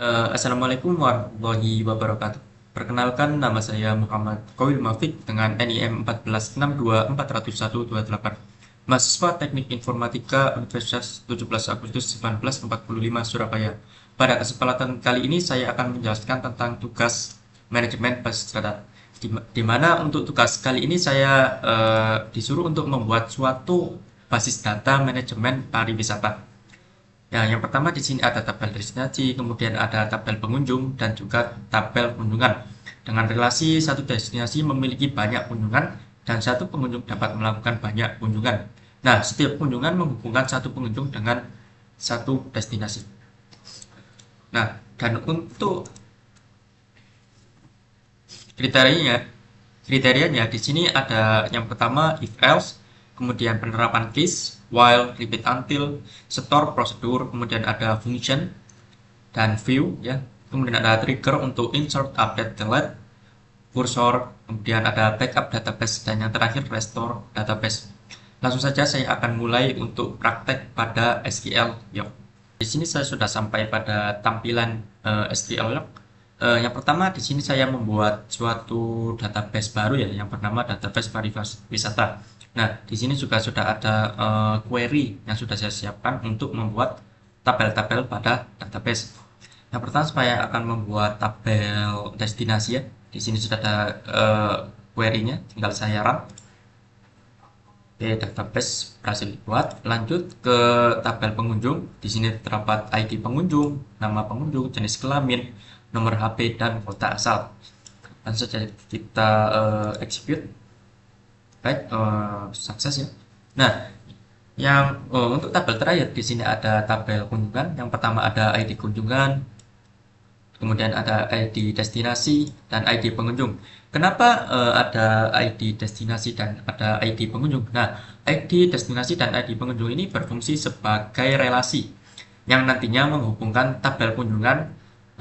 Assalamualaikum warahmatullahi wabarakatuh. Perkenalkan, nama saya Muhammad Qabil Mafid dengan NIM 14624128, mahasiswa Teknik Informatika Universitas 17 Agustus 1945 Surabaya. Pada kesempatan kali ini saya akan menjelaskan tentang tugas manajemen basis data. Di mana untuk tugas kali ini saya disuruh untuk membuat suatu basis data manajemen pariwisata. Ya, yang pertama di sini ada tabel destinasi, kemudian ada tabel pengunjung dan juga tabel kunjungan. Dengan relasi satu destinasi memiliki banyak kunjungan dan satu pengunjung dapat melakukan banyak kunjungan. Nah, setiap kunjungan menghubungkan satu pengunjung dengan satu destinasi. Nah, dan untuk kriterianya, kriterianya di sini ada yang pertama if else, kemudian penerapan case, while, repeat until, store, prosedur, kemudian ada function dan view ya. Kemudian ada trigger untuk insert, update, delete, cursor, kemudian ada backup database dan yang terakhir restore database. Langsung saja saya akan mulai untuk praktek pada SQL Yuk. Di sini saya sudah sampai pada tampilan SQL Yuk. Yang pertama di sini saya membuat suatu database baru ya, yang bernama database pariwisata. Nah, di sini juga sudah ada query yang sudah saya siapkan untuk membuat tabel-tabel pada database. Yang pertama saya akan membuat tabel destinasi ya. Di sini sudah ada query-nya, tinggal saya run. Oke, database berhasil dibuat. Lanjut ke tabel pengunjung. Di sini terdapat ID pengunjung, nama pengunjung, jenis kelamin, nomor HP dan kota asal. Langsung saja kita execute. Baik, sukses ya. Nah, yang untuk tabel terakhir di sini ada tabel kunjungan. Yang pertama ada ID kunjungan, kemudian ada ID destinasi dan ID pengunjung. Kenapa ada ID destinasi dan ada ID pengunjung? Nah, ID destinasi dan ID pengunjung ini berfungsi sebagai relasi yang nantinya menghubungkan tabel kunjungan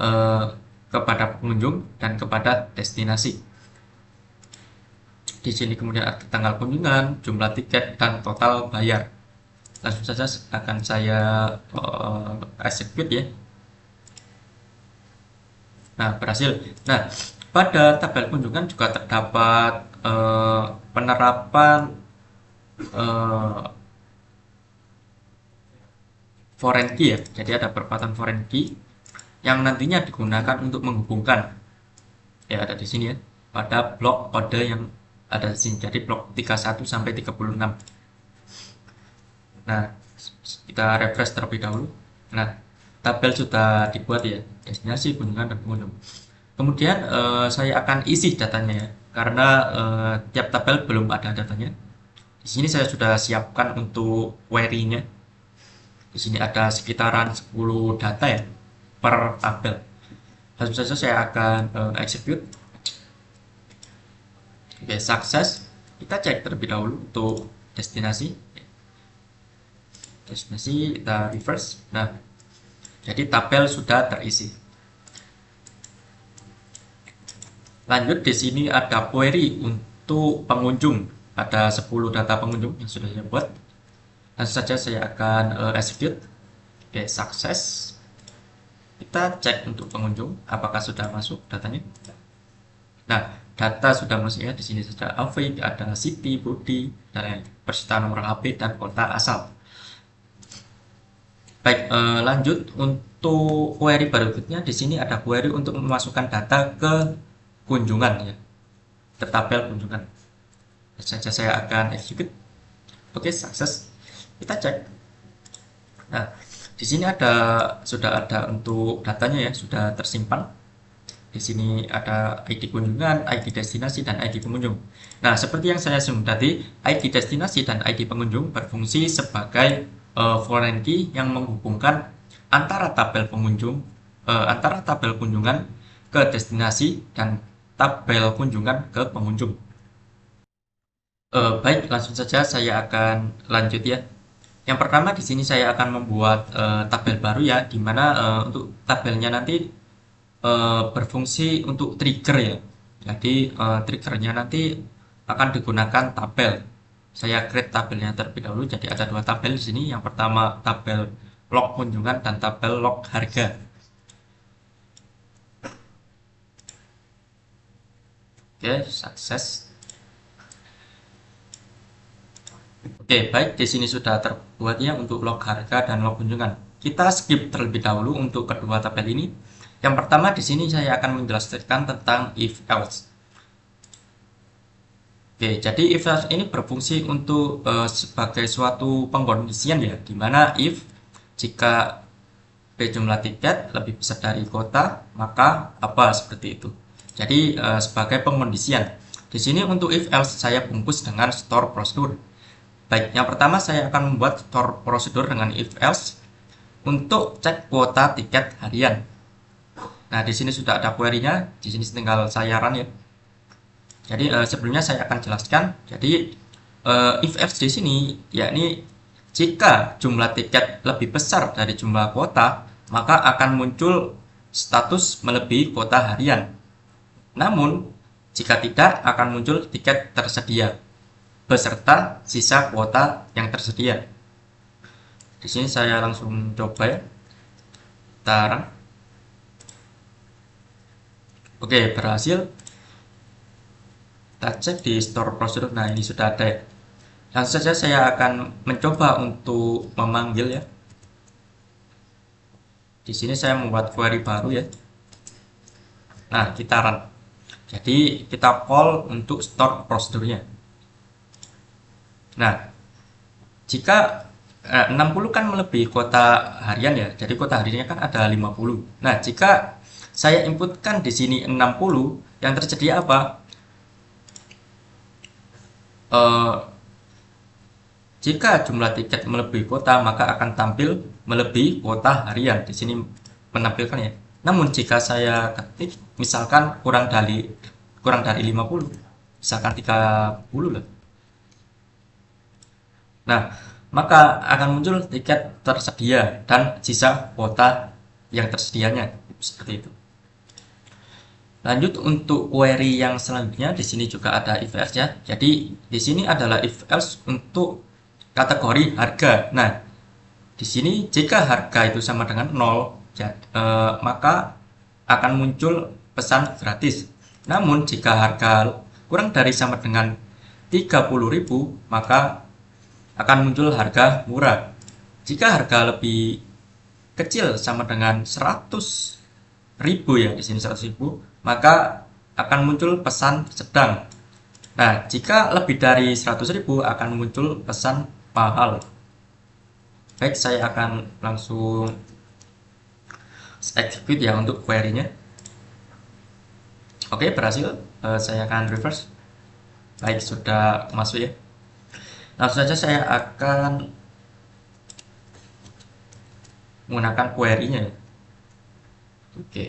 eh, kepada pengunjung dan kepada destinasi. Di sini kemudian ada tanggal kunjungan, jumlah tiket, dan total bayar. Langsung saja akan saya execute ya. Nah, berhasil. Nah, pada tabel kunjungan juga terdapat penerapan eh, foreign key ya. Jadi ada perempatan foreign key yang nantinya digunakan untuk menghubungkan ya ada di sini ya pada blok kode yang ada di sini. Jadi blok 31 sampai 36. Nah, kita refresh terlebih dahulu. Nah, tabel sudah dibuat ya, destinasi, kunjungan, dan pengunjung. Kemudian saya akan isi datanya ya, karena tiap tabel belum ada datanya. Di sini saya sudah siapkan untuk query-nya. Di sini ada sekitaran 10 data ya per tabel. Langsung saja saya akan execute. Oke, sukses. Kita cek terlebih dahulu untuk destinasi. Destinasi kita reverse. Nah, jadi tabel sudah terisi. Lanjut di sini ada query untuk pengunjung. Ada 10 data pengunjung yang sudah saya buat. Langsung saja saya akan execute. Oke, sukses. Kita cek untuk pengunjung apakah sudah masuk datanya. Nah, data sudah masuk ya. Di sini sudah AV, ada city, body, dan peserta nomor HP dan kota asal. Baik, lanjut untuk query berikutnya. Di sini ada query untuk memasukkan data ke kunjungan ya, ke tabel kunjungan. Saja saya akan execute. Oke, sukses. Kita cek. Nah, di sini sudah ada untuk datanya ya, sudah tersimpan. Di sini ada ID kunjungan, ID destinasi, dan ID pengunjung. Nah, seperti yang saya singgung tadi, ID destinasi dan ID pengunjung berfungsi sebagai foreign key yang menghubungkan antara tabel pengunjung, antara tabel kunjungan ke destinasi dan tabel kunjungan ke pengunjung. Baik, langsung saja saya akan lanjut ya. Yang pertama di sini saya akan membuat tabel baru ya, di mana untuk tabelnya nanti berfungsi untuk trigger ya. Jadi triggernya nanti akan digunakan tabel. Saya create tabelnya terlebih dahulu. Jadi ada dua tabel di sini. Yang pertama tabel log kunjungan dan tabel log harga. Oke, sukses. Oke, baik, di sini sudah terbuat ya untuk log harga dan log kunjungan. Kita skip terlebih dahulu untuk kedua tabel ini. Yang pertama di sini saya akan menjelaskan tentang if else. Oke, jadi if else ini berfungsi untuk sebagai suatu pengkondisian ya, dimana if jika jumlah tiket lebih besar dari kuota, maka apa seperti itu. Jadi sebagai pengkondisian. Di sini untuk if else saya bungkus dengan store prosedur. Baik, yang pertama saya akan membuat store prosedur dengan if else untuk cek kuota tiket harian. Nah, di sini sudah ada query-nya, di sini tinggal saya run ya. Jadi sebelumnya saya akan jelaskan. Jadi if else di sini yakni jika jumlah tiket lebih besar dari jumlah kuota, maka akan muncul status melebihi kuota harian. Namun, jika tidak, akan muncul tiket tersedia beserta sisa kuota yang tersedia. Di sini saya langsung coba ya. Taruh. Oke, berhasil. Kita cek di store prosedur. Nah, ini sudah ada ya. Langsung saja saya akan mencoba untuk memanggil ya. Di sini saya membuat query baru ya. Nah, kita run. Jadi kita call untuk store prosedurnya. Nah, jika 60 kan melebihi kuota harian ya. Jadi kuota hariannya kan ada 50. Nah, jika saya inputkan di sini 60, yang tersedia apa? Jika jumlah tiket melebihi kuota, maka akan tampil melebihi kuota harian. Di sini menampilkan ya. Namun jika saya ketik misalkan kurang dari 50, misalkan 30 lah. Nah, maka akan muncul tiket tersedia dan sisa kuota yang tersedianya. Seperti itu. Lanjut untuk query yang selanjutnya, di sini juga ada if else ya. Jadi di sini adalah if else untuk kategori harga. Nah, di sini jika harga itu sama dengan 0, maka akan muncul pesan gratis. Namun jika harga kurang dari sama dengan 30.000, maka akan muncul harga murah. Jika harga lebih kecil sama dengan 100.000 ya, di sini 100.000, maka akan muncul pesan sedang. Nah, jika lebih dari 100.000 akan muncul pesan mahal. Baik, saya akan langsung execute ya untuk query-nya. Oke, berhasil. Saya akan reverse. Baik, sudah masuk ya. Langsung saja saya akan menggunakan query-nya ya. Oke.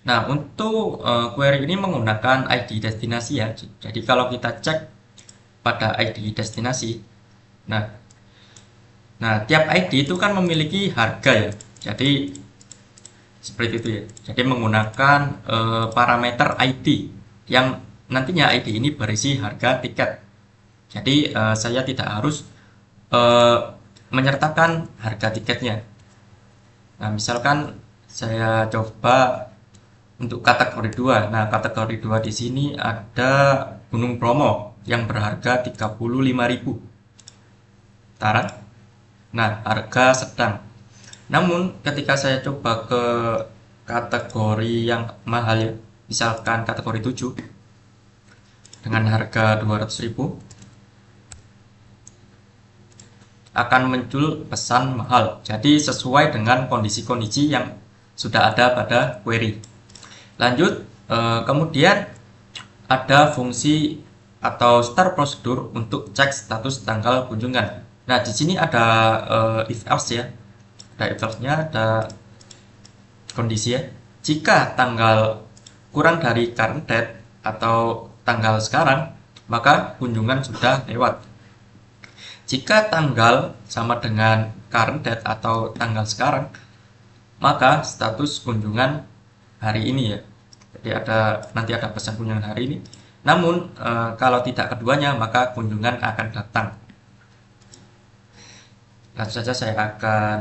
Nah, untuk query ini menggunakan ID destinasi ya. Jadi kalau kita cek pada ID destinasi, nah tiap ID itu kan memiliki harga ya. Jadi seperti itu ya. Jadi menggunakan parameter ID yang nantinya ID ini berisi harga tiket. Jadi saya tidak harus menyertakan harga tiketnya. Nah, misalkan saya coba untuk kategori 2. Nah, kategori 2 di sini ada Gunung Bromo yang berharga 35.000. Tarat. Nah, harga sedang. Namun, ketika saya coba ke kategori yang mahal ya, misalkan kategori 7 dengan harga 200.000, akan muncul pesan mahal. Jadi sesuai dengan kondisi-kondisi yang sudah ada pada query. Lanjut, kemudian ada fungsi atau start prosedur untuk cek status tanggal kunjungan. Nah, di sini ada if else ya. Ada if else-nya, ada kondisi ya. Jika tanggal kurang dari current date atau tanggal sekarang, maka kunjungan sudah lewat. Jika tanggal sama dengan current date atau tanggal sekarang, maka status kunjungan hari ini ya. Jadi nanti ada pesan kunjungan hari ini. Namun kalau tidak keduanya, maka kunjungan akan datang. Langsung saja saya akan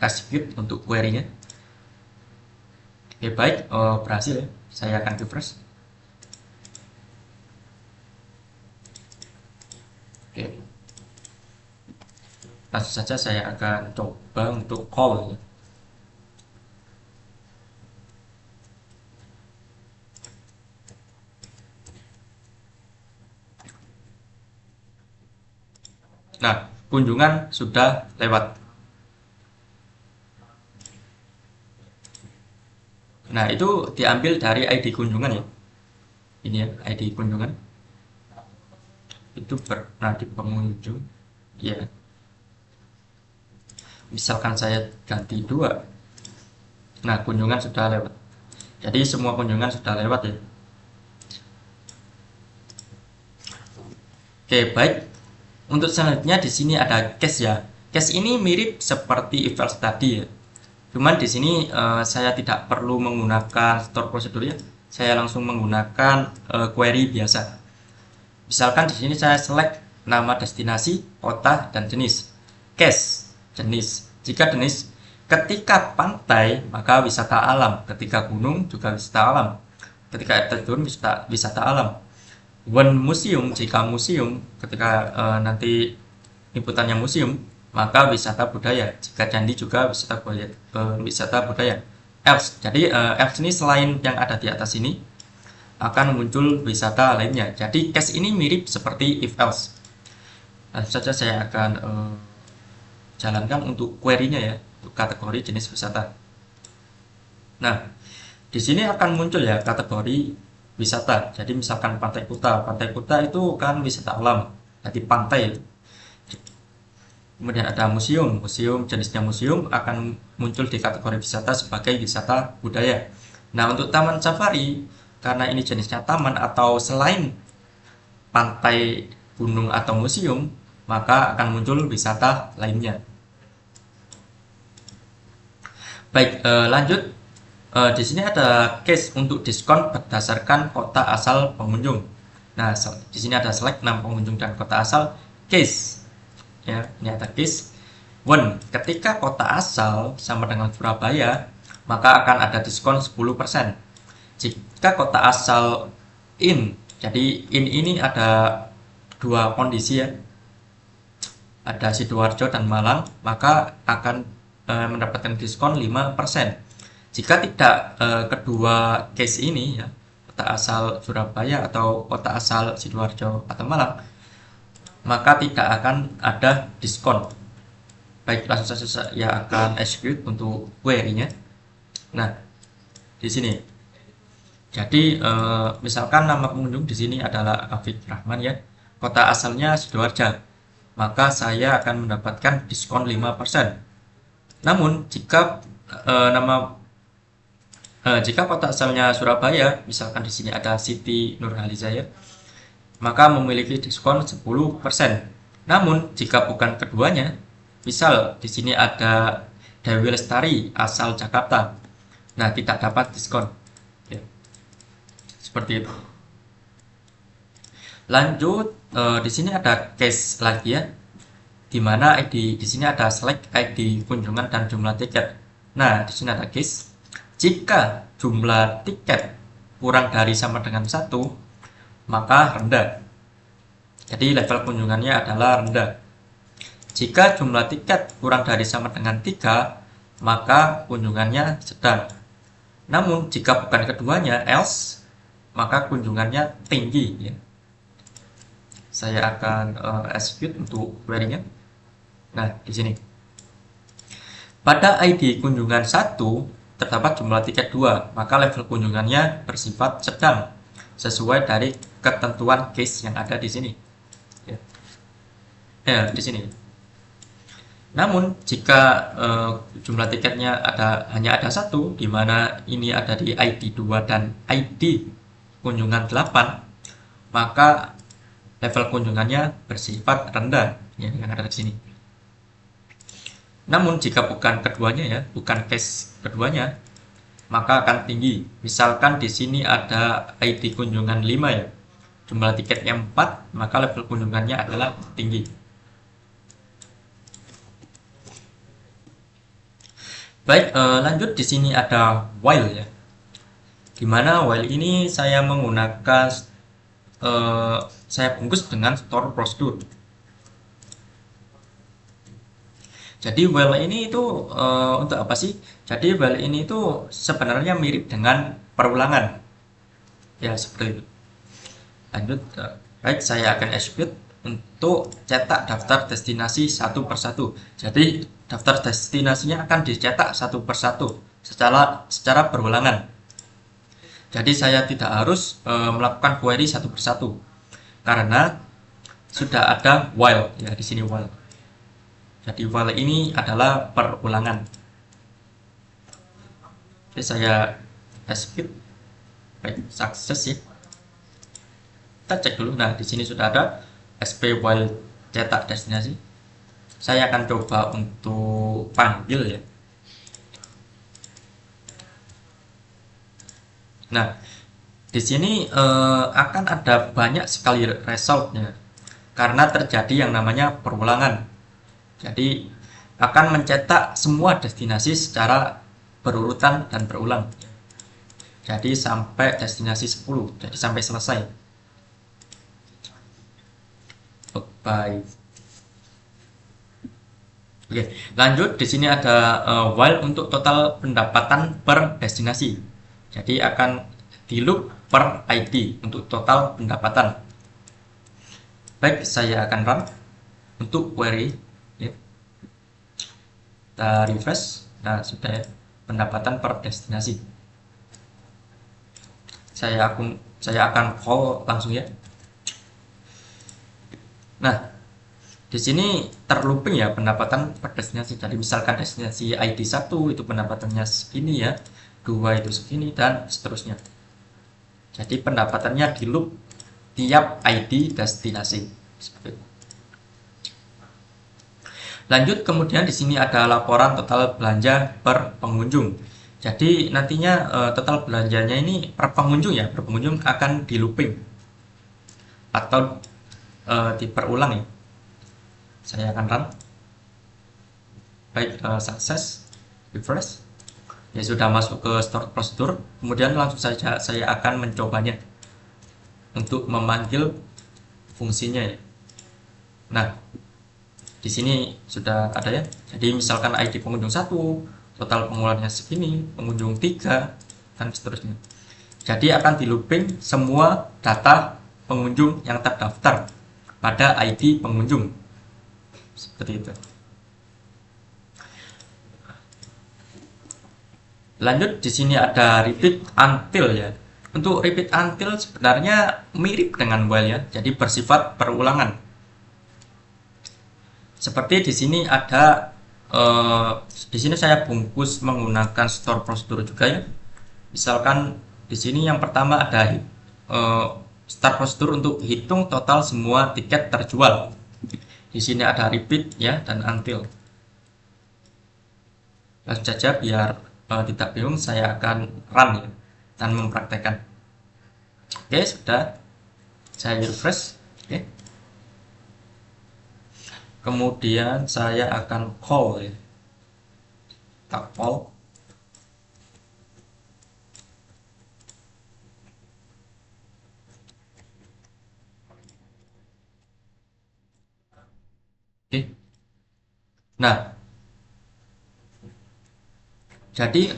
execute untuk query-nya. Oke, baik, berhasil ya. Saya akan refresh. Oke, langsung saja saya akan coba untuk call ya. Nah, kunjungan sudah lewat. Nah, itu diambil dari ID kunjungan ya. Ini ya, ID kunjungan. Itu pernah di pengunjung. Ya, misalkan saya ganti 2. Nah, kunjungan sudah lewat. Jadi semua kunjungan sudah lewat ya. Oke, baik. Untuk selanjutnya di sini ada case ya. Case ini mirip seperti if else tadi ya. Cuman di sini saya tidak perlu menggunakan store prosedur ya. Saya langsung menggunakan query biasa. Misalkan di sini saya select nama destinasi, kota, dan jenis. Case, jenis. Jika jenis ketika pantai maka wisata alam, ketika gunung juga wisata alam, ketika adventure wisata alam. When museum, jika museum, ketika nanti inputannya museum, maka wisata budaya. Jika candi juga wisata budaya. Else, jadi else ini selain yang ada di atas ini akan muncul wisata lainnya. Jadi case ini mirip seperti if else. Langsung saja saya akan jalankan untuk query-nya ya, untuk kategori jenis wisata. Nah, di sini akan muncul ya kategori wisata. Jadi misalkan Pantai Kuta. Pantai Kuta itu kan wisata alam. Jadi pantai. Kemudian ada museum. Museum, jenisnya museum akan muncul di kategori wisata sebagai wisata budaya. Nah, untuk taman safari, karena ini jenisnya taman atau selain pantai, gunung, atau museum, maka akan muncul wisata lainnya. Baik, lanjut. Di sini ada case untuk diskon berdasarkan kota asal pengunjung. Nah, di sini ada select nama pengunjung dan kota asal. Case, ya, ini ada case. When, ketika kota asal sama dengan Surabaya, maka akan ada diskon 10%. Jika kota asal in, jadi in ini ada 2 kondisi ya. Ada Sidoarjo dan Malang, maka akan mendapatkan diskon 5%. Jika tidak kedua case ini ya, kota asal Surabaya atau kota asal Sidoarjo atau Malang, maka tidak akan ada diskon. Baik, langsung saja saya akan execute untuk query-nya. Nah, di sini. Jadi misalkan nama pengunjung di sini adalah Afif Rahman ya. Kota asalnya Sidoarjo. Maka saya akan mendapatkan diskon 5%. Namun jika jika kota asalnya Surabaya, misalkan di sini ada Siti Nurhaliza ya, maka memiliki diskon 10%. Namun jika bukan keduanya, misal di sini ada Dewi Lestari asal Jakarta, nah tidak dapat diskon. Ya. Seperti itu. Lanjut, di sini ada case lagi ya, di mana ID di sini ada select ID kunjungan dan jumlah tiket. Nah, di sini ada case. Jika jumlah tiket kurang dari sama dengan 1, maka rendah. Jadi level kunjungannya adalah rendah. Jika jumlah tiket kurang dari sama dengan 3, maka kunjungannya sedang. Namun jika bukan keduanya, else, maka kunjungannya tinggi ya. Saya akan execute untuk query-nya. Nah, di sini. Pada ID kunjungan 1 terdapat jumlah tiket 2, maka level kunjungannya bersifat sedang sesuai dari ketentuan case yang ada di sini. Ya, di sini. Namun jika jumlah tiketnya hanya ada 1, di mana ini ada di ID 2 dan ID kunjungan 8, maka level kunjungannya bersifat rendah ya, yang ada di sini. Namun jika bukan keduanya ya, bukan case keduanya, maka akan tinggi. Misalkan di sini ada ID kunjungan 5 ya, jumlah tiketnya 4, maka level kunjungannya adalah tinggi. Baik, lanjut di sini ada while ya. Dimana while ini saya menggunakan eh, saya bungkus dengan store prosedur. Jadi while ini itu untuk apa sih? Jadi while ini itu sebenarnya mirip dengan perulangan. Ya, seperti itu. Lanjut, baik saya akan execute untuk cetak daftar destinasi satu persatu. Jadi daftar destinasinya akan dicetak satu persatu secara berulangan. Jadi saya tidak harus melakukan query satu persatu karena sudah ada while ya di sini while. Jadi while ini adalah perulangan. Oke, saya execute. Baik, sukses ya. Kita cek dulu. Nah, di sini sudah ada sp while cetak destinasi. Saya akan coba untuk panggil ya. Nah, di sini akan ada banyak sekali resultnya karena terjadi yang namanya perulangan. Jadi akan mencetak semua destinasi secara berurutan dan berulang. Jadi sampai destinasi 10, jadi sampai selesai. Baik. Oke, lanjut di sini ada while untuk total pendapatan per destinasi. Jadi akan di loop per ID untuk total pendapatan. Baik, saya akan run untuk query. Ya. Kita refresh. Nah, sudah ya, pendapatan per destinasi. Saya akan call langsung ya. Nah, di sini terlooping ya pendapatan per destinasi. Jadi misalkan destinasi ID 1 itu pendapatannya segini ya, 2 itu segini dan seterusnya. Jadi pendapatannya di loop tiap ID destinasi. Seperti itu. Lanjut kemudian di sini ada laporan total belanja per pengunjung. Jadi nantinya total belanjanya ini per pengunjung ya, per pengunjung akan di looping atau diperulang ya. Saya akan run. Baik, sukses, refresh. Ya sudah masuk ke store prosedur. Kemudian langsung saja saya akan mencobanya untuk memanggil fungsinya ya. Nah, di sini sudah ada ya. Jadi misalkan ID pengunjung 1, total pengeluarannya segini, pengunjung 3 dan seterusnya. Jadi akan di looping semua data pengunjung yang terdaftar pada ID pengunjung. Seperti itu. Lanjut di sini ada repeat until ya. Untuk repeat until sebenarnya mirip dengan while ya. Jadi bersifat perulangan. Seperti di sini ada di sini saya bungkus menggunakan store prosedur juga ya. Misalkan di sini yang pertama ada start prosedur untuk hitung total semua tiket terjual. Di sini ada repeat ya dan until. Langsung saja biar tidak bingung, saya akan run ya dan mempraktekkan. Oke, sudah. Saya refresh. Oke. Kemudian saya akan call ya. Kita call. Oke. Nah, jadi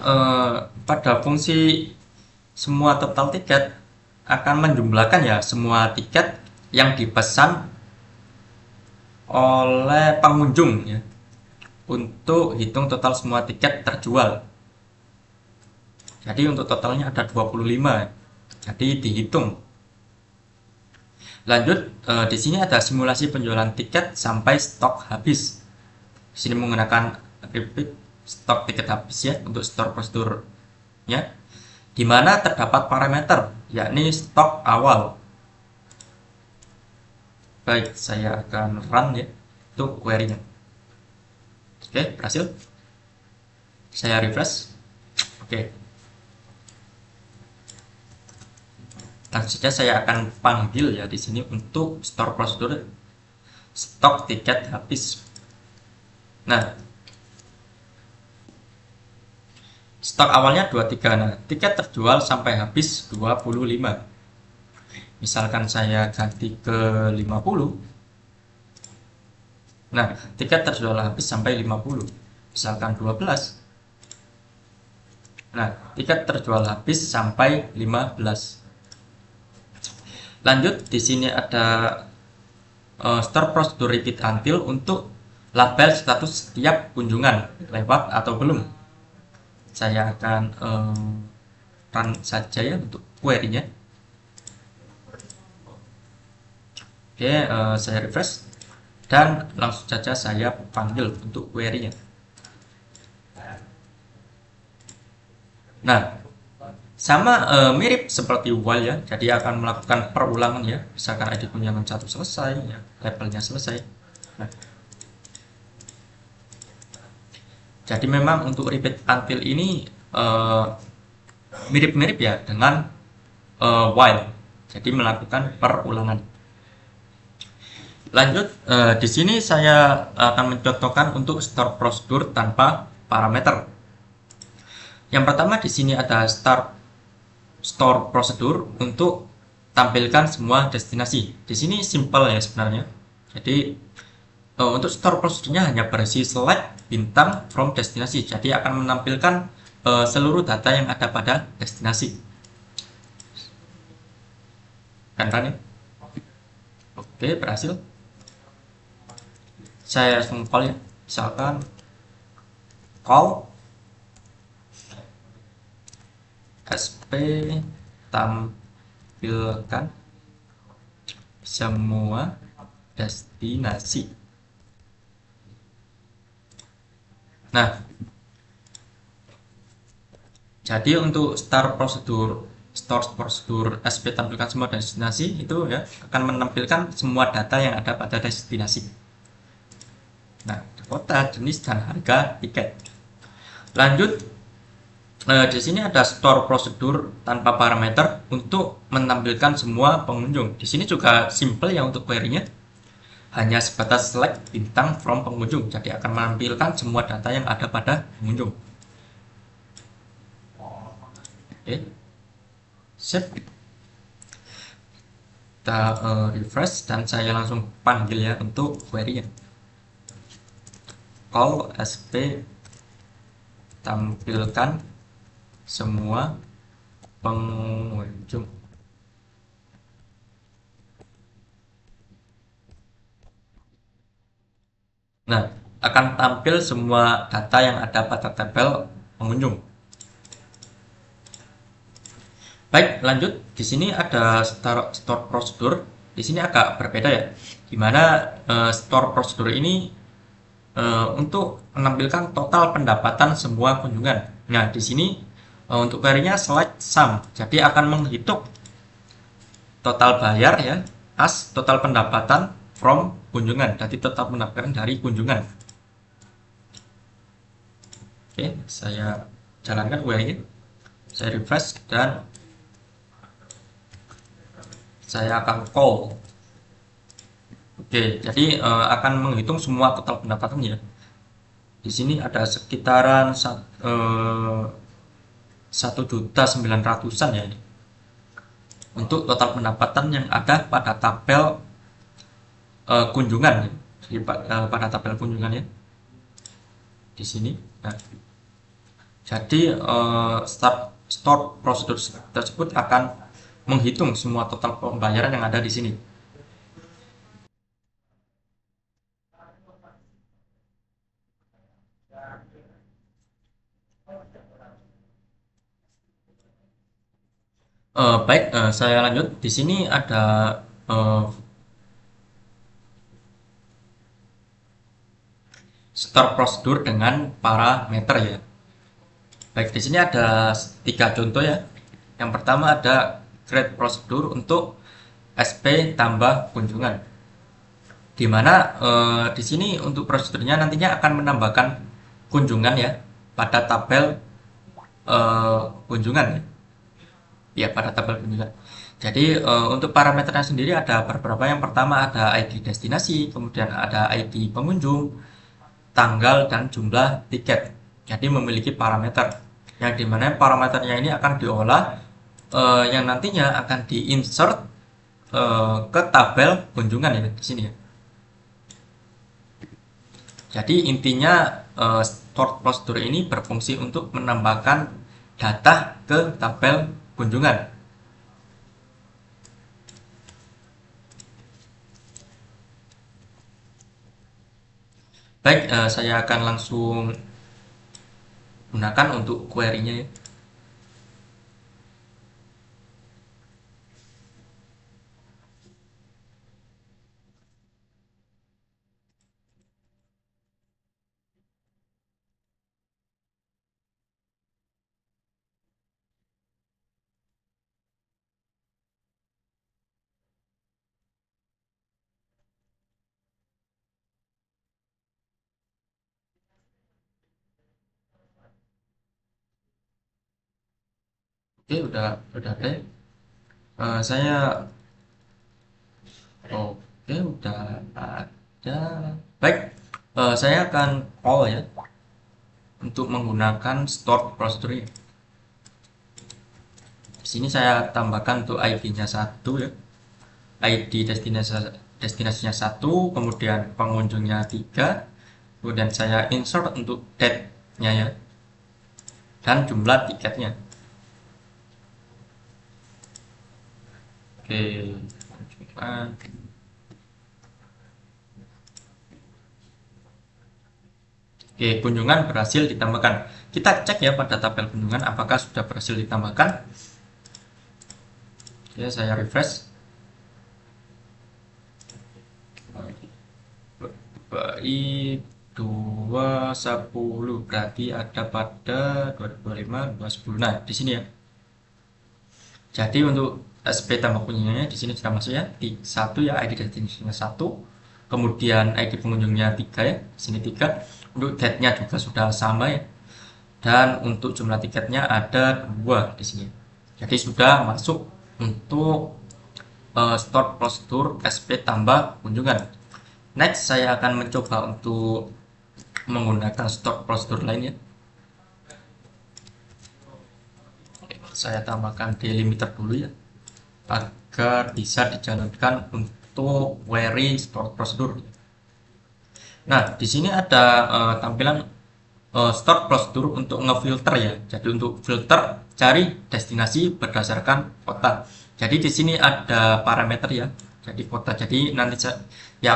pada fungsi semua total tiket akan menjumlahkan ya semua tiket yang dipesan oleh pengunjung ya untuk hitung total semua tiket terjual. Jadi untuk totalnya ada 25. Jadi dihitung. Lanjut di sini ada simulasi penjualan tiket sampai stok habis. Di sini menggunakan repeat stok tiket habis ya untuk store prosedurnya, di mana terdapat parameter yakni stok awal. Baik, saya akan run ya untuk query-nya. Oke, berhasil. Saya refresh. Oke. Langsung saja saya akan panggil ya di sini untuk store prosedur stok tiket habis. Nah, stok awalnya 23. Nah, tiket terjual sampai habis 25. Misalkan saya ganti ke 50. Nah, tiket terjual habis sampai 50. Misalkan 12. Nah, tiket terjual habis sampai 15. Lanjut, di sini ada store prosedur repeat until untuk label status setiap kunjungan lewat atau belum. Saya akan run saja ya untuk query-nya. Oke, saya refresh dan langsung saja saya panggil untuk query-nya. Nah, sama mirip seperti while ya, jadi akan melakukan perulangan ya. Misalkan ID kunjungan 1 selesai ya, labelnya selesai. Nah, jadi memang untuk repeat until ini mirip-mirip ya dengan while, jadi melakukan perulangan. Lanjut, di sini saya akan mencontohkan untuk store prosedur tanpa parameter. Yang pertama di sini ada store prosedur untuk tampilkan semua destinasi. Di sini simple ya sebenarnya. Jadi untuk store prosedurnya hanya berisi select bintang from destinasi. Jadi akan menampilkan seluruh data yang ada pada destinasi. Kan ya? Oke, berhasil. Saya langsung call ya. Misalkan call SP tampilkan semua destinasi. Nah, jadi untuk store prosedur SP tampilkan semua destinasi itu ya akan menampilkan semua data yang ada pada destinasi. Nah, kota, jenis dan harga tiket. Lanjut, di sini ada store prosedur tanpa parameter untuk menampilkan semua pengunjung. Di sini juga simple ya untuk query-nya. Hanya sebatas select bintang from pengunjung. Jadi akan menampilkan semua data yang ada pada pengunjung. Oke. Save. Kita refresh dan saya langsung panggil ya untuk query-nya. Call SP tampilkan semua pengunjung. Nah, akan tampil semua data yang ada pada tabel pengunjung. Baik, lanjut. Di sini ada store prosedur. Di sini agak berbeda ya. Dimana store prosedur ini untuk menampilkan total pendapatan semua kunjungan. Nah, di sini untuk query-nya select sum. Jadi akan menghitung total bayar ya as total pendapatan from kunjungan. Jadi total pendapatan dari kunjungan. Oke, saya jalankan query-nya. Saya refresh dan saya akan call. Oke, jadi akan menghitung semua total pendapatan ya. Di sini ada sekitaran 1.900.000-an ya ini. Untuk total pendapatan yang ada pada tabel kunjungan ya. Jadi pada tabel kunjungan ya. Di sini. Nah, jadi store prosedur tersebut akan menghitung semua total pembayaran yang ada di sini. Baik, saya lanjut. Di sini ada store prosedur dengan parameter ya. Baik, di sini ada 3 contoh ya. Yang pertama ada create prosedur untuk SP tambah kunjungan. Di mana di sini untuk prosedurnya nantinya akan menambahkan kunjungan ya pada tabel kunjungan ya. Ya, pada tabel kunjungan. Jadi untuk parameternya sendiri ada beberapa. Yang pertama ada ID destinasi, kemudian ada ID pengunjung, tanggal dan jumlah tiket. Jadi memiliki parameter. yang dimana parameternya ini akan diolah yang nantinya akan diinsert ke tabel kunjungan ya di sini ya. Jadi intinya stored procedure ini berfungsi untuk menambahkan data ke tabel kunjungan. Baik, saya akan langsung gunakan untuk query-nya ya. Oke, udah ada. Saya oke udah ada. Baik, saya akan call ya untuk menggunakan stored procedure. Di sini saya tambahkan untuk ID-nya satu ya. ID destinasinya satu, kemudian pengunjungnya 3, kemudian saya insert untuk date-nya ya, dan jumlah tiketnya. Oke, Oke, kunjungan berhasil ditambahkan. Kita cek ya pada tabel kunjungan apakah sudah berhasil ditambahkan. Oke, saya refresh. Baik, 210 berarti ada pada 2025, 210. Nah, di sini ya. Jadi untuk SP tambah kunjungnya di sini sudah masuk ya. Di satu ya ID destinasinya satu, kemudian ID pengunjungnya 3 ya. Di sini 3. Untuk date-nya juga sudah sama ya. Dan untuk jumlah tiketnya ada 2 di sini. Jadi sudah masuk untuk store prosedur SP tambah kunjungan. Next saya akan mencoba untuk menggunakan store prosedur lainnya. Saya tambahkan delimiter dulu ya agar bisa dijalankan untuk query store prosedur. Nah, di sini ada tampilan store prosedur untuk ngefilter ya. Jadi untuk filter cari destinasi berdasarkan kota. Jadi di sini ada parameter ya. Jadi kota. Jadi nanti saya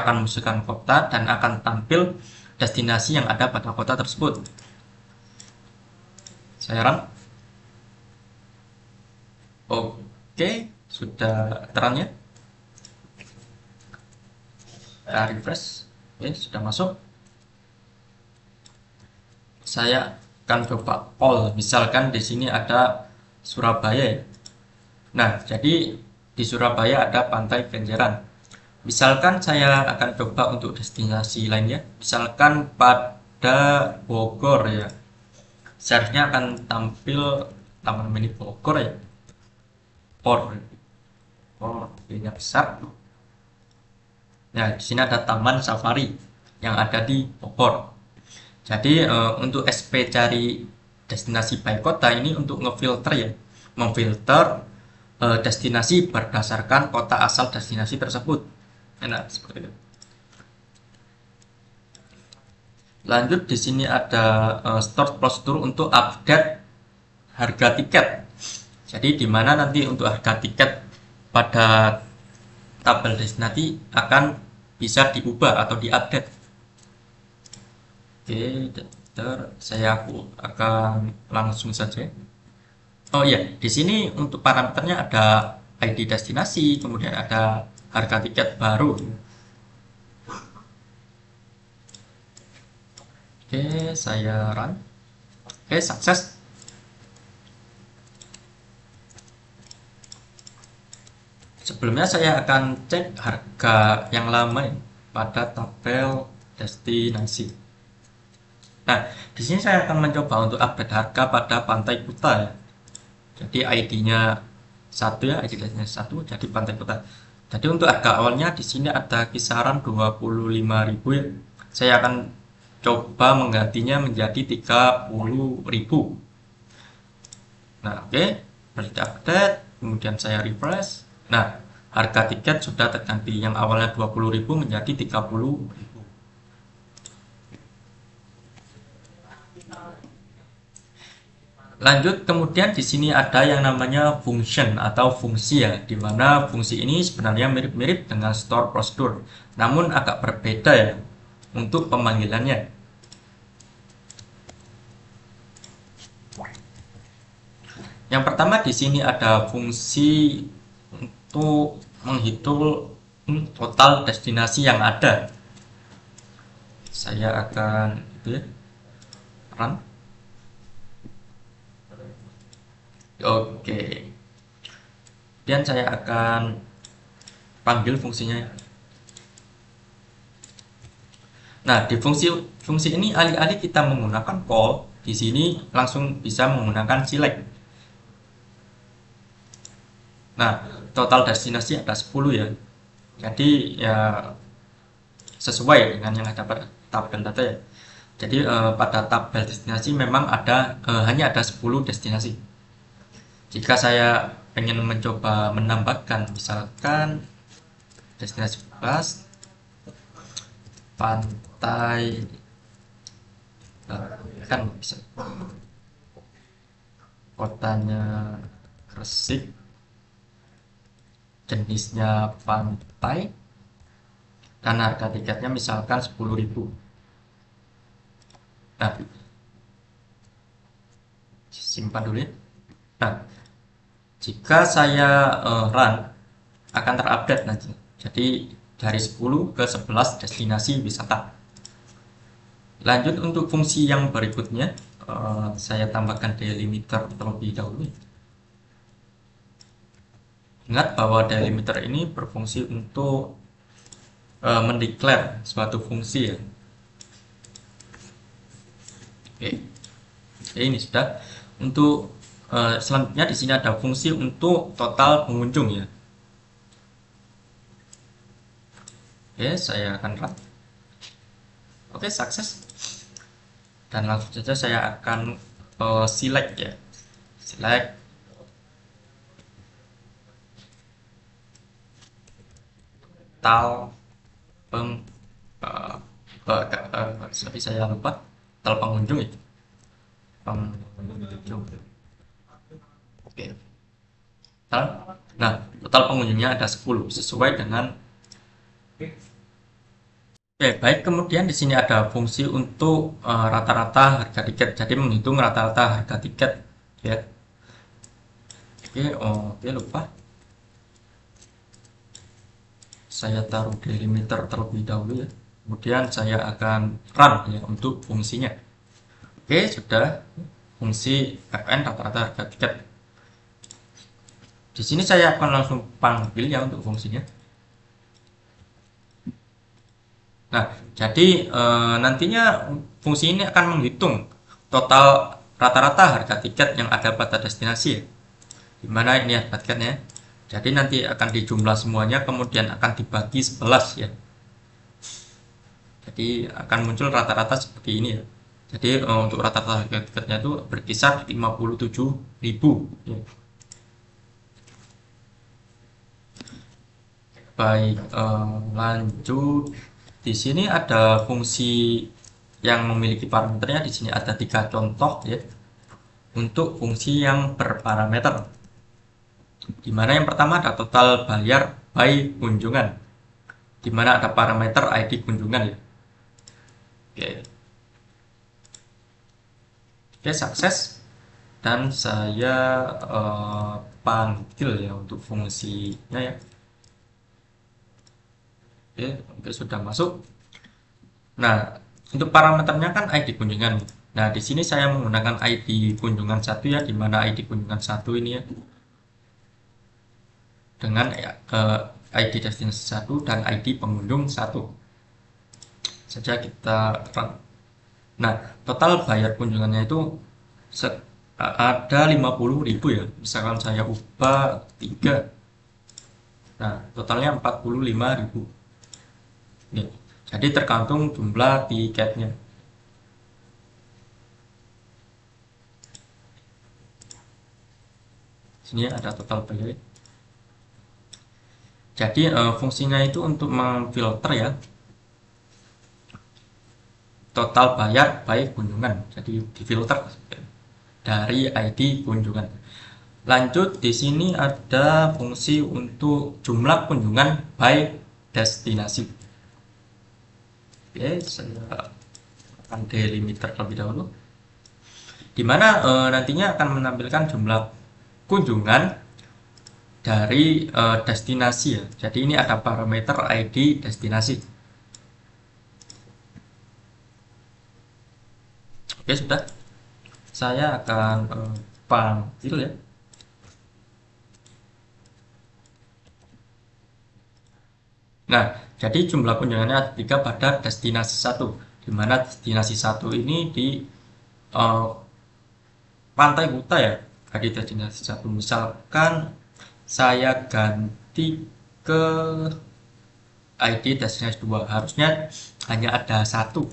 akan masukkan kota dan akan tampil destinasi yang ada pada kota tersebut. Saya run. Oke, sudah terangnya. Kita refresh. Oke, sudah masuk. Saya akan coba all. Misalkan di sini ada Surabaya ya. Nah, jadi di Surabaya ada Pantai Kenjeran. Misalkan saya akan coba untuk destinasi lainnya. Misalkan pada Bogor ya. Seharusnya akan tampil Taman Mini Bogor ya. Ini besar. Nah, di sini ada Taman Safari yang ada di Bogor. Jadi untuk SP cari destinasi by kota ini untuk ngefilter ya, memfilter destinasi berdasarkan kota asal destinasi tersebut. Enak seperti itu. Lanjut di sini ada store prosedur untuk update harga tiket. Jadi di mana nanti untuk harga tiket pada tabel destinasi akan bisa diubah atau diupdate. Oke, saya akan langsung saja. Oh iya, di sini untuk parameternya ada ID destinasi, kemudian ada harga tiket baru. Oke, saya run. Oke, sukses. Sebelumnya saya akan cek harga yang lama ya, pada tabel destinasi. Nah, di sini saya akan mencoba untuk update harga pada Pantai Kuta ya. Jadi ID-nya satu ya, ID destinasi satu, jadi Pantai Kuta. Jadi untuk harga awalnya di sini ada kisaran 25.000 ya. Saya akan coba menggantinya menjadi 30.000. Nah, oke, berarti update, kemudian saya refresh. Nah, harga tiket sudah terganti yang awalnya 20.000 menjadi 30.000. Lanjut, kemudian di sini ada yang namanya function atau fungsi ya, di mana fungsi ini sebenarnya mirip-mirip dengan store prosedur, namun agak berbeda ya untuk pemanggilannya. Yang pertama di sini ada fungsi untuk menghitung total destinasi yang ada. Saya akan itu ya, run. Oke. Dan saya akan panggil fungsinya. Nah, di fungsi ini alih-alih kita menggunakan call, di sini langsung bisa menggunakan select. Nah, total destinasi ada 10 ya. Jadi ya sesuai dengan yang ada pada tabel data ya. Jadi pada tabel destinasi memang ada hanya ada 10 destinasi. Jika saya pengen mencoba menambahkan misalkan destinasi bebas pantai kan bisa kotanya Gresik, jenisnya pantai, dan harga tiketnya misalkan 10.000. Nah, simpan dulu ya. Nah, jika saya run akan terupdate nanti. Jadi dari 10 ke 11 destinasi wisata. Lanjut untuk fungsi yang berikutnya, saya tambahkan delimiter terlebih dahulu. Ingat bahwa delimiter ini berfungsi untuk mendeklar suatu fungsi ya. Oke, ini sudah. Untuk selanjutnya di sini ada fungsi untuk total pengunjung ya. Oke, saya akan run. Oke, sukses. Dan langsung saja saya akan select ya. Select total peng tapi saya lupa total pengunjung ya. Pengunjung. Oke. Nah, total pengunjungnya ada 10 sesuai dengan. Oke, baik. Kemudian di sini ada fungsi untuk rata-rata harga tiket. Jadi menghitung rata-rata harga tiket, ya. Oke, oke lupa. Saya taruh delimiter terlebih dahulu ya. Kemudian saya akan run ya untuk fungsinya. Oke, sudah. Fungsi FN rata-rata harga tiket. Di sini saya akan langsung panggil ya untuk fungsinya. Nah, jadi nantinya fungsi ini akan menghitung total rata-rata harga tiket yang ada pada destinasi ya. Dimana ini harga tiketnya. Jadi nanti akan dijumlah semuanya kemudian akan dibagi 11 ya. Jadi akan muncul rata-rata seperti ini ya. Jadi untuk rata-rata harga tiketnya itu berkisar 57.000 ya. Baik, lanjut. Di sini ada fungsi yang memiliki parameternya. Di sini ada 3 contoh ya. Untuk fungsi yang berparameter. Di mana yang pertama ada total bayar by kunjungan. Di mana ada parameter ID kunjungan ya. Oke. Oke, sukses. Dan saya panggil ya untuk fungsinya ya. Oke, sudah masuk. Nah, untuk parameternya kan ID kunjungan. Nah, di sini saya menggunakan ID kunjungan 1 ya, di mana ID kunjungan 1 ini ya. Dengan ID destinasi 1 dan ID pengunjung 1. Saja kita run. Nah, total bayar kunjungannya itu ada 50.000 ya. Misalkan saya ubah 3. Nah, totalnya 45.000. Nih. Jadi tergantung jumlah tiketnya. Sini ada total buyer. Jadi fungsinya itu untuk memfilter ya total bayar by kunjungan. Jadi difilter dari ID kunjungan. Lanjut, di sini ada fungsi untuk jumlah kunjungan by destinasi. Oke, saya akan delimiter terlebih dahulu, di mana nantinya akan menampilkan jumlah kunjungan dari destinasi ya. Jadi ini ada parameter ID destinasi. Oke, sudah. Saya akan panggil ya. Nah, jadi jumlah kunjungannya ada 3 pada destinasi 1, di mana destinasi 1 ini di Pantai Kuta ya, di destinasi 1. Misalkan saya ganti ke ID destinasi 2, harusnya hanya ada 1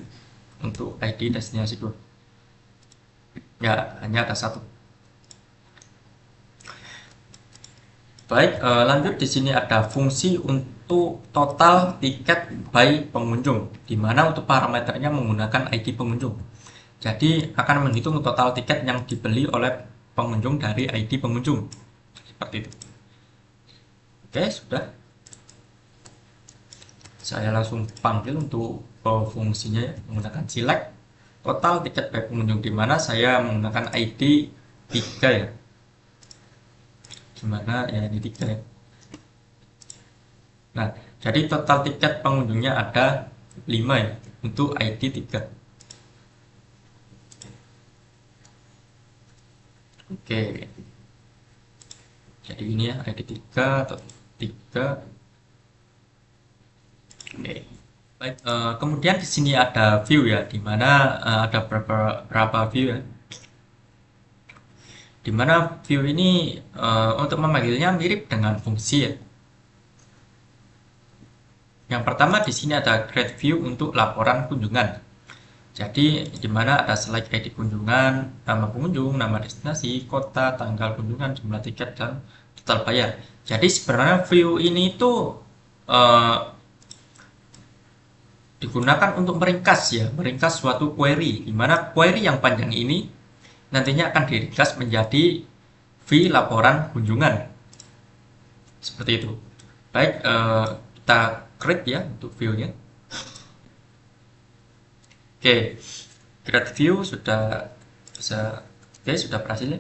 untuk ID destinasi 2. Ya, hanya ada 1. Baik, lanjut, di sini ada fungsi untuk total tiket by pengunjung, di mana untuk parameternya menggunakan ID pengunjung. Jadi akan menghitung total tiket yang dibeli oleh pengunjung dari ID pengunjung. Seperti itu. Oke, sudah. Saya langsung panggil untuk fungsinya ya, menggunakan select total tiket by pengunjung, di mana saya menggunakan ID 3 ya. Gimana ya, ini 3 ya. Nah, jadi total tiket pengunjungnya ada 5 ya, untuk ID 3. Oke. Jadi ini ya, ID 3 atau 3. Oke. Baik, kemudian di sini ada view ya, di mana ada berapa view ya. Di mana view ini untuk memanggilnya mirip dengan fungsi ya. Yang pertama, di sini ada create view untuk laporan kunjungan. Jadi di mana ada select ID kunjungan, nama pengunjung, nama destinasi, kota, tanggal kunjungan, jumlah tiket, dan total bayar. Jadi sebenarnya view ini itu digunakan untuk meringkas ya, meringkas suatu query, di mana query yang panjang ini nantinya akan diringkas menjadi view laporan kunjungan. Seperti itu. Baik, kita create ya untuk view-nya. Oke, create view sudah bisa. Oke, sudah berhasil ya.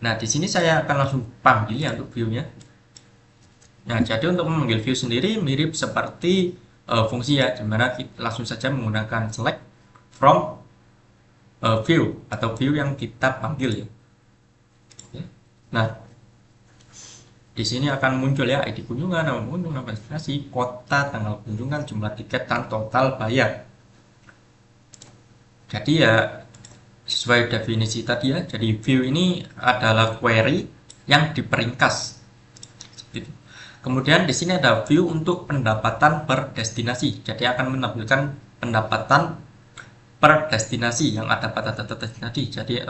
Nah, di sini saya akan langsung panggil ya untuk view-nya. Nah, jadi untuk memanggil view sendiri mirip seperti fungsi ya, dimana kita langsung saja menggunakan select from view atau view yang kita panggil ya. Oke. Nah, di sini akan muncul ya ID kunjungan, nama pengunjung, nama destinasi, kota, tanggal kunjungan, jumlah tiket, dan total bayar. Jadi ya sesuai definisi tadi ya, jadi view ini adalah query yang diperingkas. Kemudian di sini ada view untuk pendapatan per destinasi. Jadi akan menampilkan pendapatan per destinasi yang ada pada data destinasi. Jadi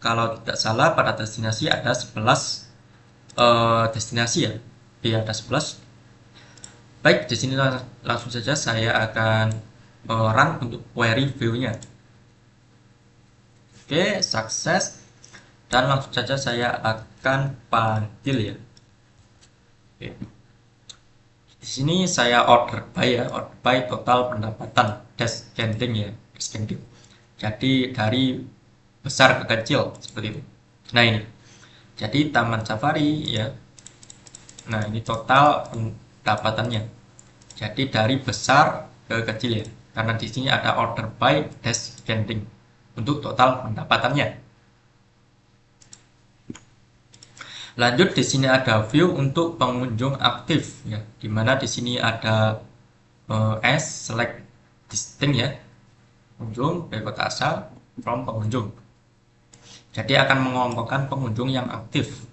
kalau tidak salah pada destinasi ada 11 destinasi ya. Iya, ada 11. Baik, di sini langsung saja saya akan run untuk query view-nya. Oke, sukses. Dan langsung saja saya akan panggil ya. Oke. Di sini saya order by ya, order by total pendapatan descending ya, descending. Jadi dari besar ke kecil seperti itu. Nah ini, jadi Taman Safari ya. Nah ini total pendapatannya. Jadi dari besar ke kecil ya, karena di sini ada order by descending untuk total pendapatannya. Lanjut, di sini ada view untuk pengunjung aktif ya, dimana di sini ada S select distinct ya, pengunjung dari kota asal from pengunjung. Jadi akan mengelompokkan pengunjung yang aktif.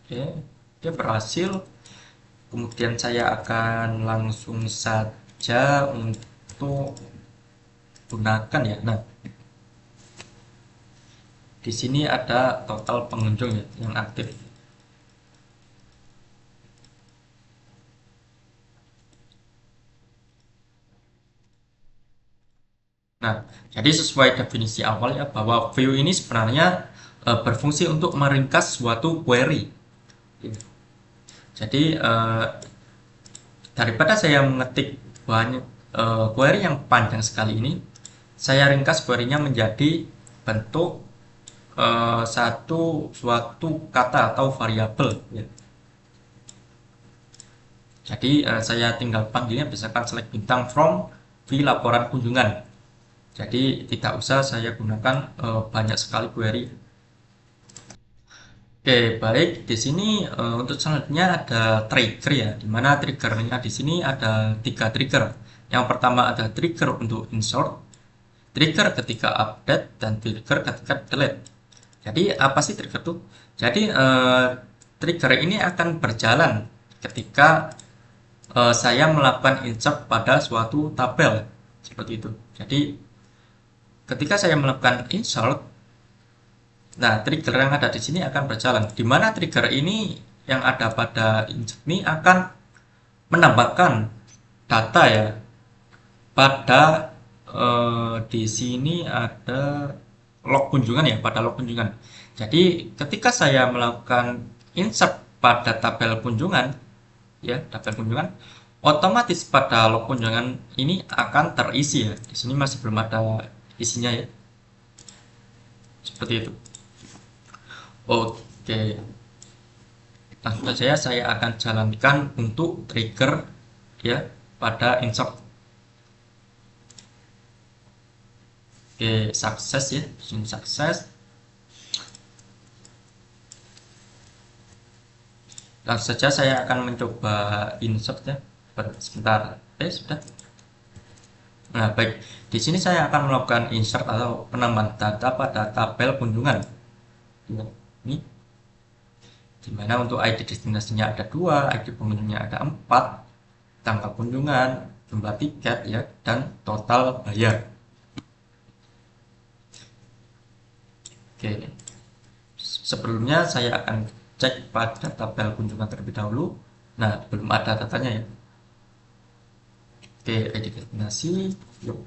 Oke, dia berhasil. Kemudian saya akan langsung saja untuk gunakan ya. Nah, di sini ada total pengunjung ya yang aktif. Nah, jadi sesuai definisi awal ya bahwa view ini sebenarnya berfungsi untuk meringkas suatu query. Jadi daripada saya mengetik banyak query yang panjang sekali ini, saya ringkas query-nya menjadi bentuk suatu kata atau variabel ya. Jadi saya tinggal panggilnya misalkan select bintang from v laporan kunjungan. Jadi tidak usah saya gunakan banyak sekali query. Oke, baik. Di sini untuk selanjutnya ada trigger ya, di mana triggernya di sini ada 3 trigger. Yang pertama ada trigger untuk insert, trigger ketika update, dan trigger ketika delete. Jadi apa sih trigger itu? Jadi trigger ini akan berjalan ketika saya melakukan insert pada suatu tabel seperti itu. Jadi ketika saya melakukan insert, nah trigger yang ada di sini akan berjalan. Di mana trigger ini yang ada pada insert ini akan menambahkan data ya pada di sini ada log kunjungan ya, pada log kunjungan. Jadi ketika saya melakukan insert pada tabel kunjungan ya, tabel kunjungan, otomatis pada log kunjungan ini akan terisi ya. Di sini masih belum ada isinya ya. Seperti itu. Oke. Langsung saja saya akan jalankan untuk trigger ya pada insert. Oke, sukses ya, sukses. Langsung saja saya akan mencoba insert ya. Sebentar. Sudah. Nah, baik. Di sini saya akan melakukan insert atau penambahan data pada tabel kunjungan. Ini dimana untuk ID destinasinya ada 2, ID pengunjungnya ada 4, tanggal kunjungan, jumlah tiket ya, dan total bayar. Oke, sebelumnya saya akan cek pada tabel kunjungan terlebih dahulu. Nah, belum ada datanya ya. Oke, ID destinasi, yuk.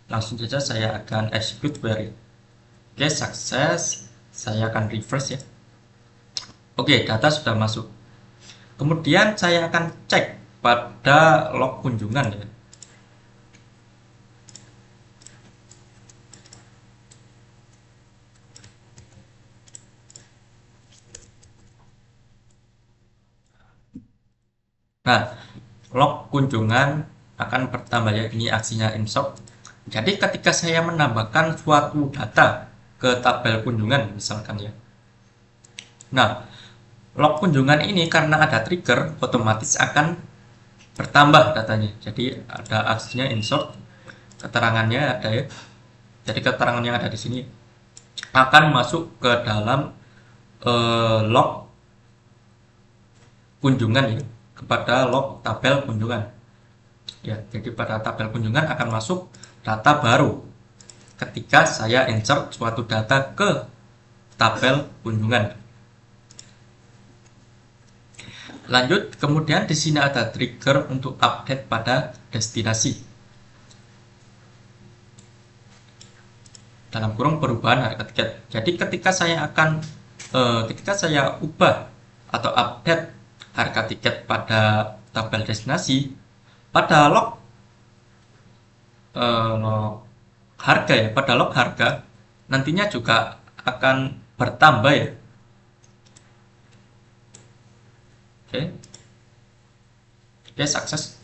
Langsung saja saya akan execute query. Oke, sukses. Saya akan refresh ya. Oke, data sudah masuk. Kemudian saya akan cek pada log kunjungan ya. Nah, log kunjungan akan bertambah ya. Ini aksinya insert. Jadi ketika saya menambahkan suatu data ke tabel kunjungan misalkan ya. Nah, log kunjungan ini karena ada trigger otomatis akan bertambah datanya. Jadi ada aksinya insert, keterangannya ada ya. Jadi keterangan yang ada di sini akan masuk ke dalam log kunjungan ya, kepada log tabel kunjungan. Ya, jadi pada tabel kunjungan akan masuk data baru ketika saya insert suatu data ke tabel kunjungan. Lanjut, kemudian di sini ada trigger untuk update pada destinasi. Dalam kurung perubahan harga tiket. Jadi ketika saya ubah atau update harga tiket pada tabel destinasi, pada log harga ya, pada log harga nantinya juga akan bertambah ya. Oke, sukses.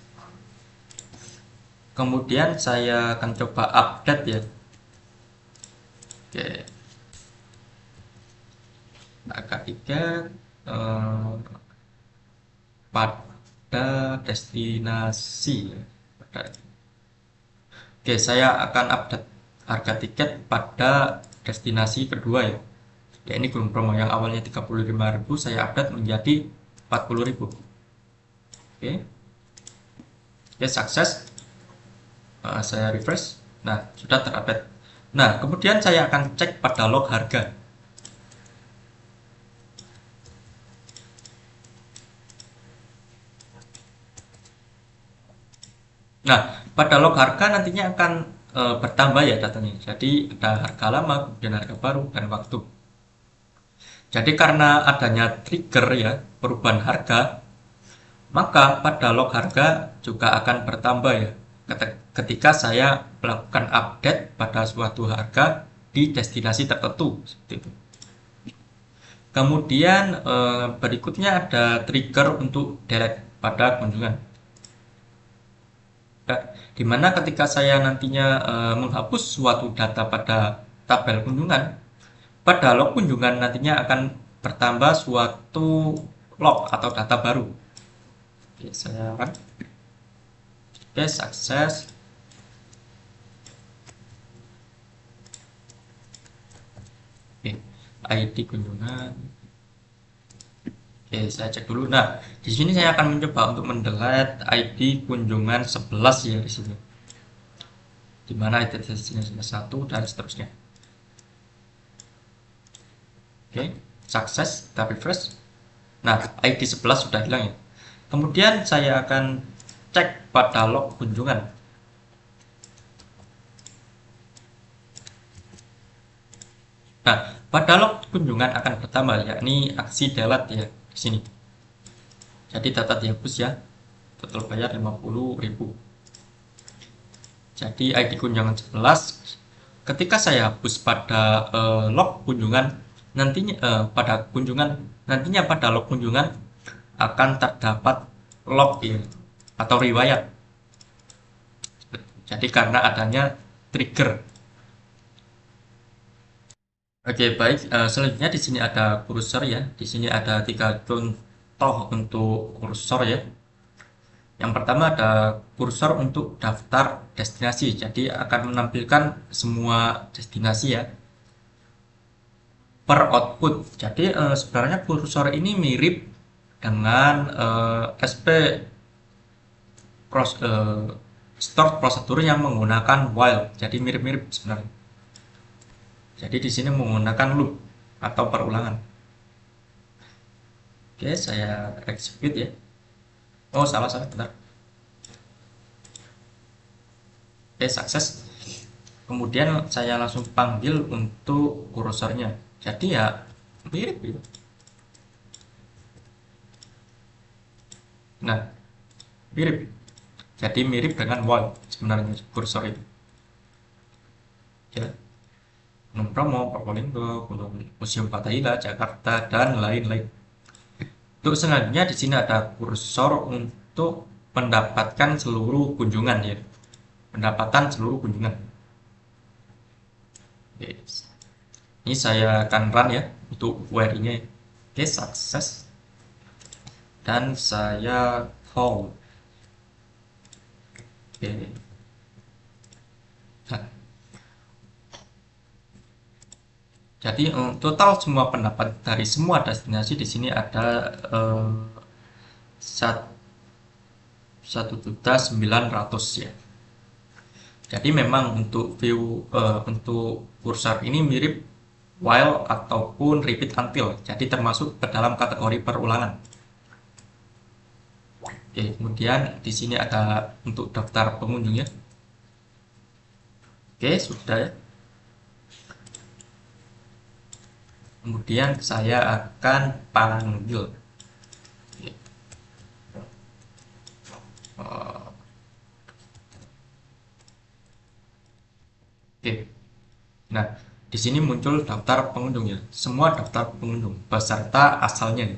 Kemudian saya akan coba update ya. Oke, harga tiket pada destinasi. Oke, saya akan update harga tiket pada destinasi kedua ya. Ya, ini Gunung Bromo yang awalnya 35.000 saya update menjadi 40.000. Oke. Oke, sukses. Saya refresh. Nah, sudah terupdate. Nah, kemudian saya akan cek pada log harga. Nah, pada log harga nantinya akan bertambah ya datanya. Jadi ada harga lama, kemudian harga baru, dan waktu. Jadi karena adanya trigger ya, perubahan harga, maka pada log harga juga akan bertambah ya. Ketika saya melakukan update pada suatu harga di destinasi tertentu, seperti itu. Kemudian berikutnya ada trigger untuk delete pada kunjungan. Di mana ketika saya nantinya menghapus suatu data pada tabel kunjungan, pada log kunjungan nantinya akan bertambah suatu log atau data baru. Oke, saya run. Oke, sukses. Oke, ID kunjungan. Oke, saya cek dulu. Nah, di sini saya akan mencoba untuk mendelete ID kunjungan 11 ya di sini. Di mana identitasnya 1 dan seterusnya. Oke, sukses, kita refresh. Nah, ID 11 sudah hilang ya. Kemudian saya akan cek pada log kunjungan. Nah, pada log kunjungan akan bertambah yakni aksi delete ya di sini. Jadi data dihapus ya. Total bayar 50.000. Jadi ID kunjungan 11 ketika saya hapus pada log kunjungan nantinya pada kunjungan nantinya pada log kunjungan akan terdapat log ya, atau riwayat. Jadi karena adanya trigger. Oke, baik. Selanjutnya di sini ada kursor ya. Di sini ada 3 contoh untuk kursor ya. Yang pertama ada kursor untuk daftar destinasi. Jadi akan menampilkan semua destinasi ya per output. Jadi sebenarnya kursor ini mirip dengan SP store prosedur yang menggunakan while. Jadi mirip-mirip sebenarnya. Jadi di sini menggunakan loop atau perulangan. Oke, saya execute ya. Oh, salah, bentar. Oke, sukses. Kemudian saya langsung panggil untuk kursornya. Jadi ya mirip gitu. Nah, mirip. Jadi mirip dengan wall sebenarnya kursor itu. Ya, Gunung Bromo, Probolinggo, Gunung Museum Fathahillah, Jakarta, dan lain-lain. Untuk selanjutnya di sini ada kursor untuk mendapatkan seluruh kunjungan ya. Pendapatan seluruh kunjungan. Oke. Ini saya akan run ya untuk query-nya. Oke, sukses. Dan saya call. Oke. Nah, jadi total semua pendapat dari semua destinasi di sini ada 1.900.000 ya. Jadi memang untuk view untuk kursor ini mirip while ataupun repeat until. Jadi termasuk ke dalam kategori perulangan. Oke, kemudian di sini ada untuk daftar pengunjungnya. Oke, sudah ya. Kemudian saya akan panggil. Oke. Nah, di sini muncul daftar pengunjung ya. Semua daftar pengunjung beserta asalnya.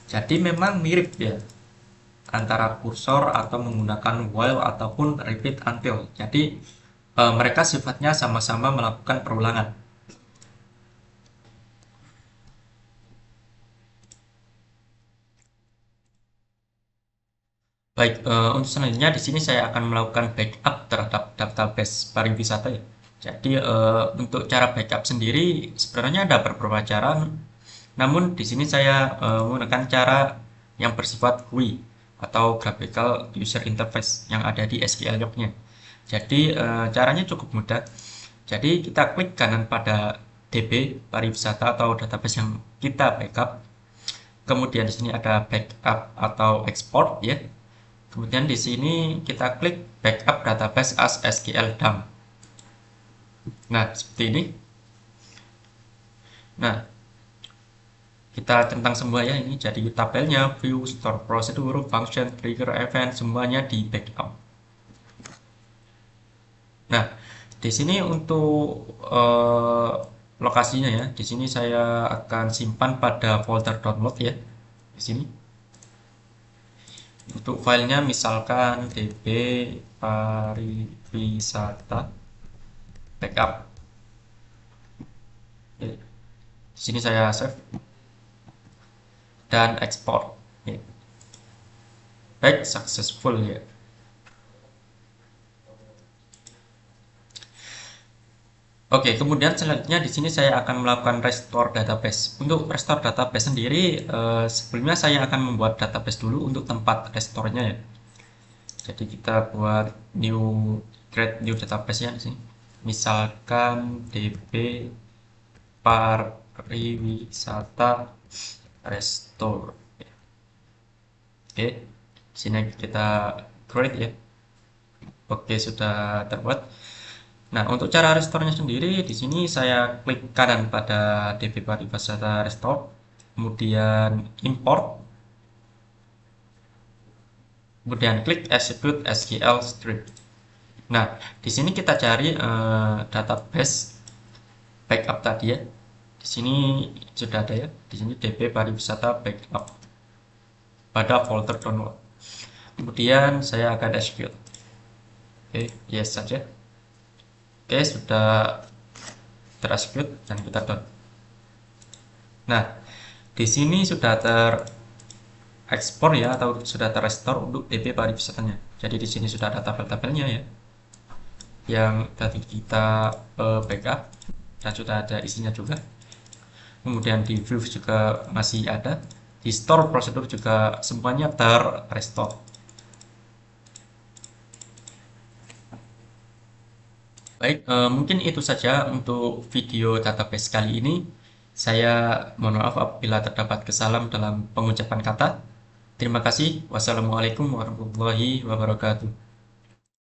Jadi memang mirip ya antara kursor atau menggunakan while ataupun repeat until. Jadi mereka sifatnya sama-sama melakukan perulangan. Baik, untuk selanjutnya di sini saya akan melakukan backup terhadap database pariwisata ya. Jadi untuk cara backup sendiri sebenarnya ada beberapa cara, namun di sini saya menggunakan cara yang bersifat GUI atau Graphical User Interface yang ada di SQL log-nya. Jadi caranya cukup mudah. Jadi kita klik kanan pada DB pariwisata atau database yang kita backup. Kemudian di sini ada backup atau export ya. Kemudian di sini kita klik backup database as SQL dump. Nah, seperti ini. Nah, kita centang semua ya ini. Jadi tabelnya, view, store procedure, function, trigger, event, semuanya di backup. Nah, di sini untuk lokasinya ya, di sini saya akan simpan pada folder download ya. Di sini. Untuk filenya misalkan db pariwisata backup. Oke. Di sini saya save dan export. Oke. Baik, successful ya. Oke, kemudian selanjutnya di sini saya akan melakukan restore database. Untuk restore database sendiri, sebelumnya saya akan membuat database dulu untuk tempat restore-nya ya. Jadi kita buat create new database ya di sini. Misalkan db pariwisata restore. Oke, di sini kita create ya. Oke, sudah terbuat. Nah, untuk cara restore-nya sendiri, di sini saya klik kanan pada DB Pariwisata Restore, kemudian import, kemudian klik execute SQL script. Nah, di sini kita cari database backup tadi ya. Di sini sudah ada ya. Di sini DB Pariwisata Backup pada folder download. Kemudian saya akan execute. Oke, yes saja. Oke, sudah terexecute dan kita done. Nah, di sini sudah terekspor ya atau sudah terrestore untuk DB pariwisatanya. Jadi di sini sudah ada tabel-tabelnya ya yang tadi kita backup dan sudah ada isinya juga. Kemudian di view juga masih ada. Di store prosedur juga semuanya terrestore. Baik, mungkin itu saja untuk video database kali ini. Saya mohon maaf apabila terdapat kesalahan dalam pengucapan kata. Terima kasih. Wassalamualaikum warahmatullahi wabarakatuh.